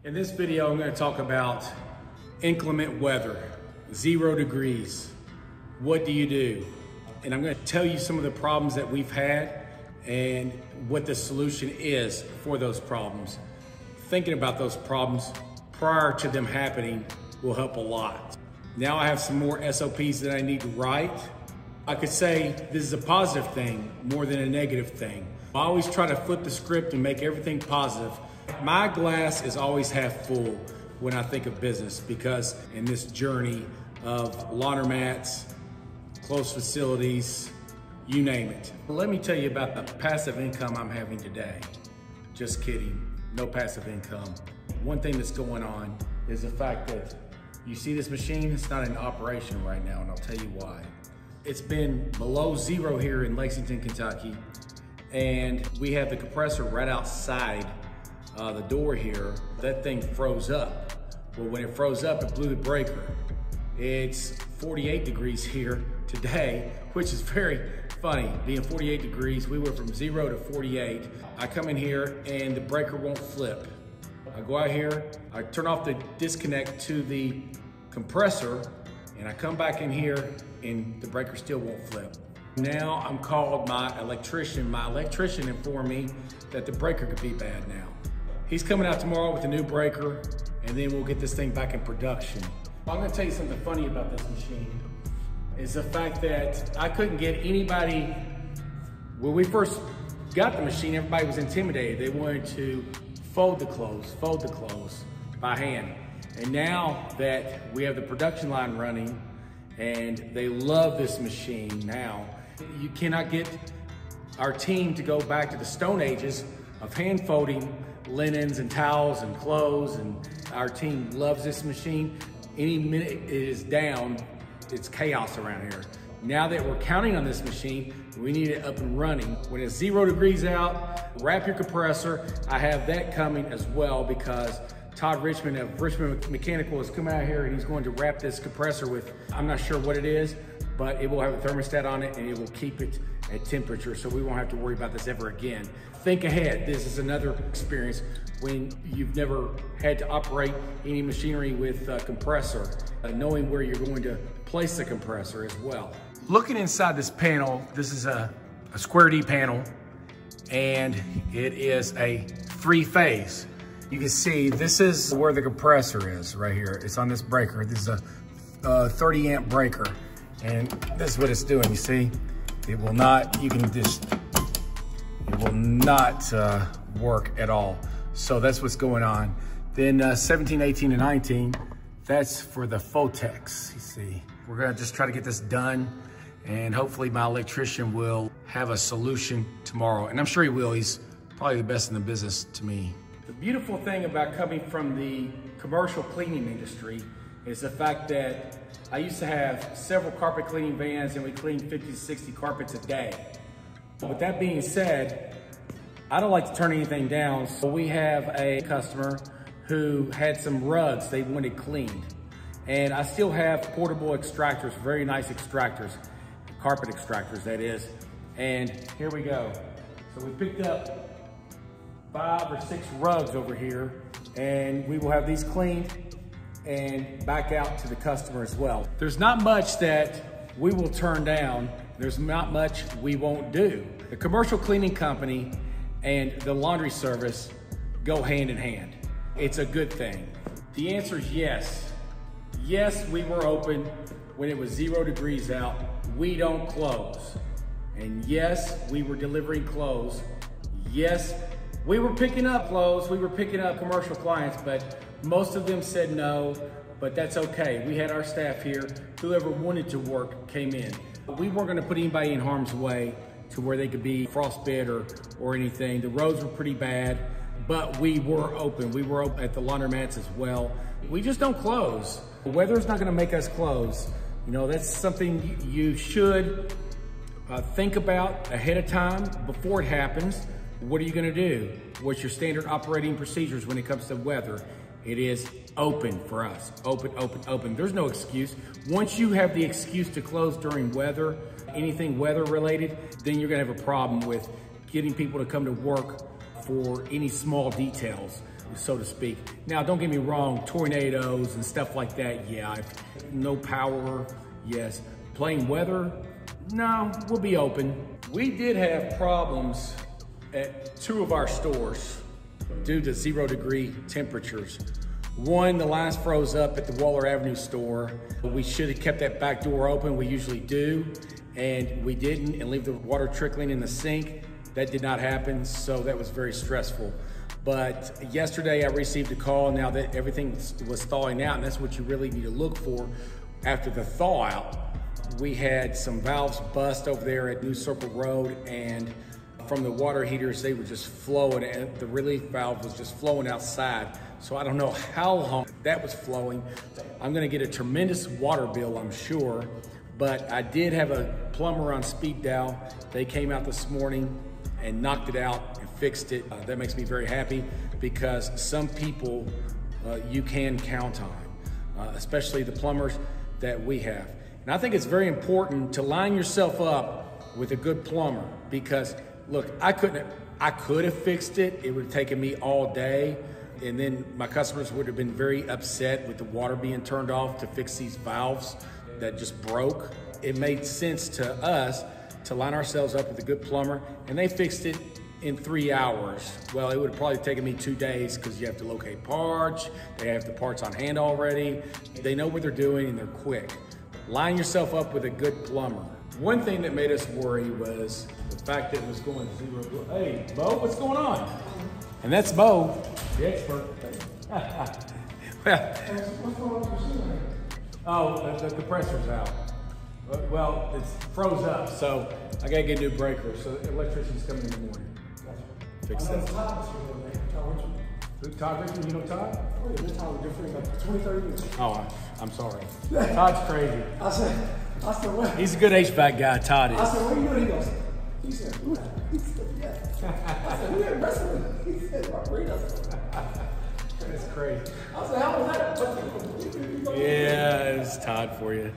In this video, I'm going to talk about inclement weather, 0 degrees. What do you do? And I'm going to tell you some of the problems that we've had and what the solution is for those problems. Thinking about those problems prior to them happening will help a lot. Now I have some more SOPs that I need to write. I could say this is a positive thing more than a negative thing. I always try to flip the script and make everything positive. My glass is always half full when I think of business, because in this journey of laundromats, closed facilities, you name it. Let me tell you about the passive income I'm having today. Just kidding, no passive income. One thing that's going on is the fact that you see this machine, it's not in operation right now, and I'll tell you why. It's been below 0 here in Lexington, Kentucky, and we have the compressor right outside the door here. That thing froze up. Well, when it froze up, it blew the breaker. It's 48 degrees here today, which is very funny. Being 48 degrees, we went from 0 to 48. I come in here and the breaker won't flip. I go out here, I turn off the disconnect to the compressor, and I come back in here and the breaker still won't flip. Now I'm called my electrician. My electrician informed me that the breaker could be bad now. He's coming out tomorrow with a new breaker, and then we'll get this thing back in production. I'm gonna tell you something funny about this machine, is the fact that I couldn't get anybody. When we first got the machine, everybody was intimidated. They wanted to fold the clothes by hand. And now that we have the production line running and they love this machine now, you cannot get our team to go back to the Stone Ages of hand folding linens and towels and clothes, and our team loves this machine. Any minute it is down, it's chaos around here. Now that we're counting on this machine, we need it up and running. When it's 0 degrees out, wrap your compressor. I have that coming as well, because Todd Richmond of Richmond Mechanical has come out here and he's going to wrap this compressor with, I'm not sure what it is, but it will have a thermostat on it and it will keep it at temperature, so we won't have to worry about this ever again. Think ahead. This is another experience when you've never had to operate any machinery with a compressor, knowing where you're going to place the compressor as well. Looking inside this panel, this is a square D panel, and it is a 3-phase. You can see this is where the compressor is right here. It's on this breaker. This is a 30 amp breaker, and this is what it's doing. You see, it will not, it will not work at all. So that's what's going on. Then 17, 18, and 19, that's for the Fotex, you see. We're gonna just try to get this done, and hopefully my electrician will have a solution tomorrow. And I'm sure he will. He's probably the best in the business to me. The beautiful thing about coming from the commercial cleaning industry is the fact that I used to have several carpet cleaning vans, and we cleaned 50 to 60 carpets a day. With that being said, I don't like to turn anything down. So we have a customer who had some rugs they wanted cleaned. And I still have portable extractors, very nice extractors, carpet extractors that is. And here we go. So we picked up 5 or 6 rugs over here, and we will have these cleaned and back out to the customer as well. There's not much that we will turn down. There's not much we won't do. The commercial cleaning company and the laundry service go hand in hand. It's a good thing. The answer is yes. Yes, we were open when it was 0 degrees out. We don't close. And yes, we were delivering clothes. Yes, we were picking up clothes. We were picking up commercial clients, but most of them said no, but that's okay. We had our staff here. Whoever wanted to work came in. We weren't gonna put anybody in harm's way to where they could be frostbit or anything. The roads were pretty bad, but we were open. We were open at the laundromats as well. We just don't close. The weather's not gonna make us close. You know, that's something you should think about ahead of time before it happens. What are you gonna do? What's your standard operating procedures when it comes to weather? It is open for us. Open, open, open. There's no excuse. Once you have the excuse to close during weather, anything weather related, then you're gonna have a problem with getting people to come to work for any small details. so to speak. Now, don't get me wrong, tornadoes and stuff like that, yeah. No power, yes. Plain weather, no, we'll be open. We did have problems at 2 of our stores due to 0-degree temperatures. One, the lines froze up at the Waller Avenue store. We should have kept that back door open, we usually do, and we didn't, and leave the water trickling in the sink. That did not happen, so that was very stressful. But yesterday I received a call now that everything was thawing out, and that's what you really need to look for after the thaw out. We had some valves bust over there at New Circle Road, and from the water heaters, they were just flowing, and the relief valve was just flowing outside. So I don't know how long that was flowing. I'm gonna get a tremendous water bill, I'm sure, but I did have a plumber on speed dial. They came out this morning and knocked it out and fixed it. That makes me very happy because some people you can count on, especially the plumbers that we have. And I think it's very important to line yourself up with a good plumber because look, I could have fixed it. It would have taken me all day. And then my customers would have been very upset with the water being turned off to fix these valves that just broke. It made sense to us to line ourselves up with a good plumber, and they fixed it in 3 hours. Well, it would have probably taken me 2 days because you have to locate parts. They have the parts on hand already. They know what they're doing and they're quick. Line yourself up with a good plumber. One thing that made us worry was the fact that it was going 0. Hey, Bo, what's going on? And that's Bo, the expert. Oh, the compressor's out. Well, it's froze up, so I gotta get a new breaker. So the electrician's coming in the morning. Fix that. Todd Richmond, you know Todd? Oh, yeah, this time was different, like 20, 30 minutes. Oh, I'm sorry. Todd's crazy. I said, what? He's a good HVAC guy, Todd is. I said, what are you doing? He goes, he said, who? He said, yeah. I said, who that wrestling? He said, Margarita's. That's crazy. I said, how was that? Yeah, it's Todd for you.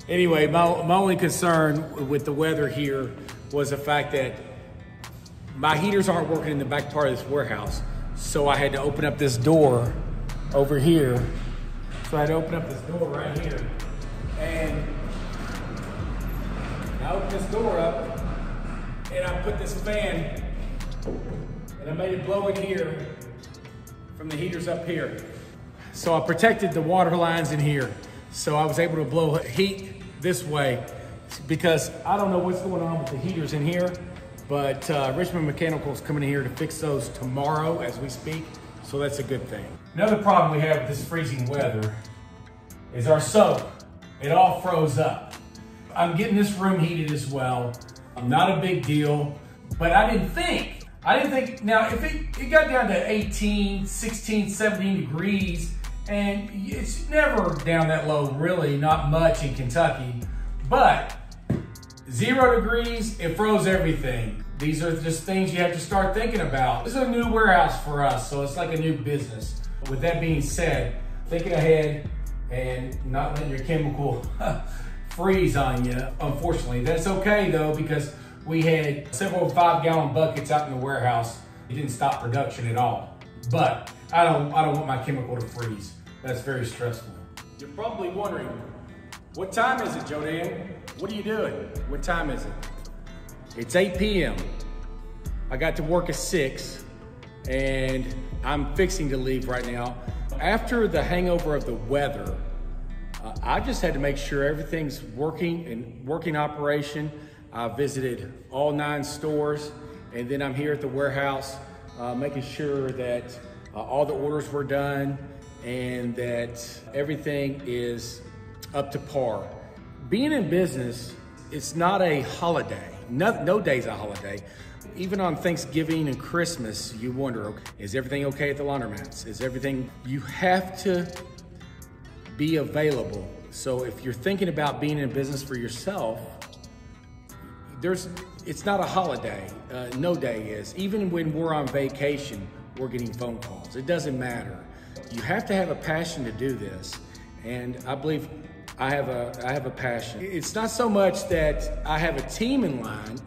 Anyway, my only concern with the weather here was the fact that my heaters aren't working in the back part of this warehouse. So I had to open up this door over here. So I had to open up this door right here. And I opened this door up and I put this fan and I made it blow in here from the heaters up here. So I protected the water lines in here. So I was able to blow heat this way because I don't know what's going on with the heaters in here, but Richmond Mechanical is coming in here to fix those tomorrow as we speak. So that's a good thing. Another problem we have with this freezing weather is our soap. It all froze up. I'm getting this room heated as well. Not a big deal, but I didn't think, now if it got down to 18, 16, 17 degrees, and it's never down that low, really, not much in Kentucky, but 0 degrees, it froze everything. These are just things you have to start thinking about. This is a new warehouse for us, so it's like a new business. With that being said, thinking ahead and not letting your chemical freeze on you, unfortunately. That's okay though, because we had several 5-gallon buckets out in the warehouse. It didn't stop production at all. But I don't want my chemical to freeze. That's very stressful. You're probably wondering, what time is it, Jodan? What are you doing? What time is it? It's 8 p.m. I got to work at 6 and I'm fixing to leave right now. After the hangover of the weather, I just had to make sure everything's working in working operation. I visited all 9 stores, and then I'm here at the warehouse making sure that all the orders were done and that everything is up to par. Being in business, it's not a holiday. No day's a holiday. Even on Thanksgiving and Christmas, you wonder, is everything okay at the laundromats? Is everything, you have to be available. So if you're thinking about being in business for yourself, it's not a holiday. No day is. Even when we're on vacation, we're getting phone calls. It doesn't matter. You have to have a passion to do this. And I believe I have a passion. It's not so much that I have a team in line.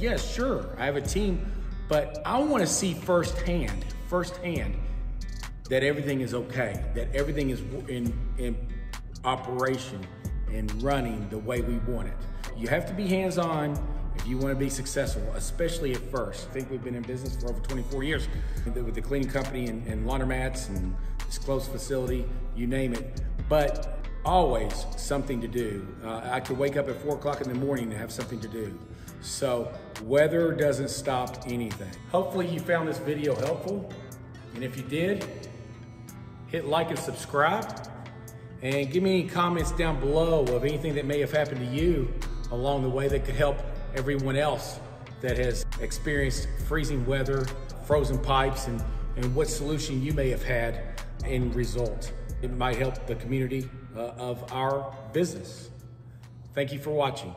Yes, sure, I have a team But I want to see firsthand that everything is okay, that everything is in operation and running the way we want it. You have to be hands-on if you want to be successful, especially at first. I think we've been in business for over 24 years with the cleaning company and laundromats and this closed facility, you name it. But always something to do. I could wake up at 4 o'clock in the morning and have something to do. So weather doesn't stop anything. Hopefully you found this video helpful. And if you did, hit like and subscribe. And give me any comments down below of anything that may have happened to you along the way that could help everyone else that has experienced freezing weather, frozen pipes, and what solution you may have had in result. It might help the community of our business. Thank you for watching.